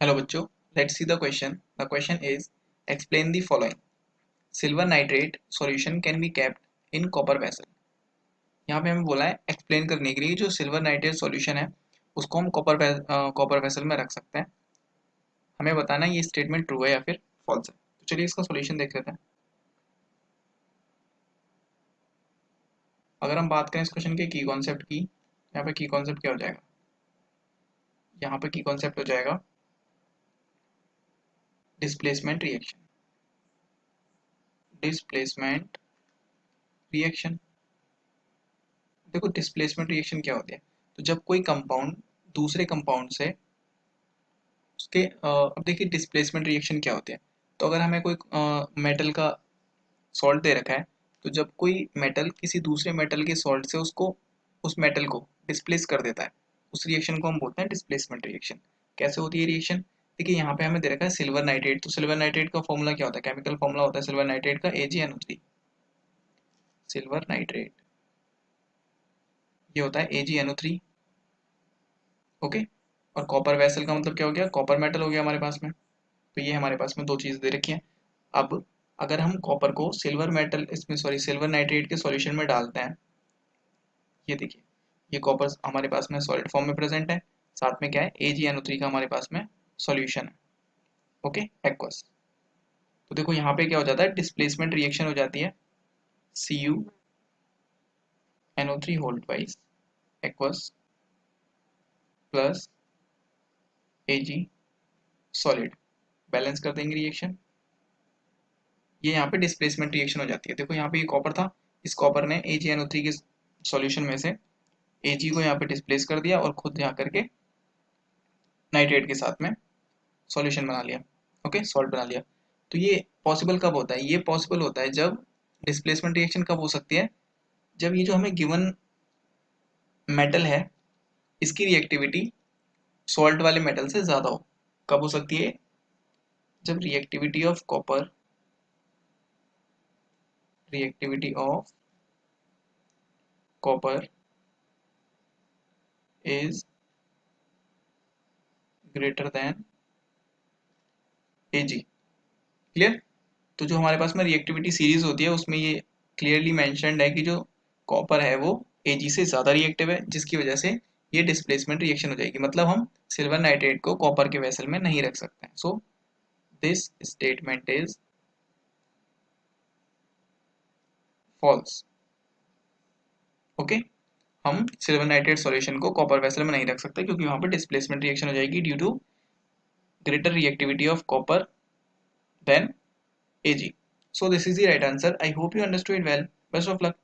Hello बच्चों, let's see the question. The question is explain the following. Silver nitrate solution can be kept in copper vessel. यहाँ पे हमें बोला है explain करने के लिए जो सिल्वर नाइट्रेट सॉल्यूशन है उसको हम कॉपर वेसल में रख सकते हैं. हमें बताना है ये स्टेटमेंट ट्रू है या फिर फॉल्स है. तो चलिए इसका सॉल्यूशन देख लेते हैं. अगर हम बात करें इस क्वेश्चन के की कॉन्सेप्ट की, यहाँ पे की कॉन्सेप्ट क्या हो जाएगा? यहाँ पे की कॉन्सेप्ट हो जाएगा डिस्प्लेसमेंट रिएक्शन. डिस्प्लेसमेंट रिएक्शन, देखो डिस्प्लेसमेंट रिएक्शन क्या होती है? तो जब कोई कंपाउंड दूसरे कंपाउंड से उसके अब देखिए डिस्प्लेसमेंट रिएक्शन क्या होती है. तो अगर हमें कोई मेटल का सॉल्ट दे रखा है, तो जब कोई मेटल किसी दूसरे मेटल के सॉल्ट से उसको उस मेटल को डिस्प्लेस कर देता है, उस रिएक्शन को हम बोलते हैं डिस्प्लेसमेंट रिएक्शन. कैसे होती है रिएक्शन? देखिए यहाँ पे हमें दे रखा है सिल्वर नाइट्रेट. तो सिल्वर नाइट्रेट का फॉर्मूला क्या होता है? केमिकल फॉर्मूला होता है सिल्वर नाइट्रेट का AgNO3. सिल्वर नाइट्रेट ये होता है AgNO3. ओके. और कॉपर वेसल का मतलब क्या हो गया? कॉपर मेटल हो गया हमारे पास में. तो ये हमारे पास में दो चीज़ दे रखी हैं. अब अगर हम कॉपर को सिल्वर मेटल इसमें सॉरी सिल्वर नाइट्रेट के सॉल्यूशन में डालते हैं, ये देखिए ये कॉपर हमारे पास में सॉलिड फॉर्म में प्रेजेंट है. साथ में क्या है? AgNO3 का हमारे पास में सॉल्यूशन है. Okay, aqueous. तो देखो यहाँ पे क्या हो जाता है? डिस्प्लेसमेंट रिएक्शन हो जाती है. CuNO3 whole twice aqueous plus Ag solid. Balance कर देंगे रिएक्शन. ये यहाँ पे डिस्प्लेसमेंट रिएक्शन हो जाती है. देखो यहाँ पे ये कॉपर था, इस कॉपर ने AgNO3 के सॉल्यूशन में से Ag को यहाँ पे डिस्प्लेस कर दिया और खुद यहाँ करके नाइट्रेट के साथ में सॉल्यूशन बना लिया. ओके, सॉल्ट बना लिया. तो ये पॉसिबल कब होता है? ये पॉसिबल होता है जब डिस्प्लेसमेंट रिएक्शन कब हो सकती है? जब ये जो हमें गिवन मेटल है इसकी रिएक्टिविटी सॉल्ट वाले मेटल से ज़्यादा हो. कब हो सकती है? जब reactivity of copper is greater than Ag. Clear? तो जो हमारे पास में रिएक्टिविटी सीरीज होती है उसमें ये क्लियरली मेंशन्ड है कि जो कॉपर है वो Ag से ज़्यादा रिएक्टिव है, जिसकी वजह से ये डिस्प्लेसमेंट रिएक्शन हो जाएगी. मतलब हम सिल्वर नाइट्रेट को कॉपर के वेसल में नहीं रख सकते हैं. So this statement is false. Okay, हम सिल्वर नाइट्रेट सॉल्यूशन को कॉपर वेसल में नहीं रख सकते क्योंकि वहां पर डिस्प्लेसमेंट रिएक्शन हो जाएगी due to greater reactivity of copper than Ag. So this is the right answer. I hope you understood it well. Best of luck.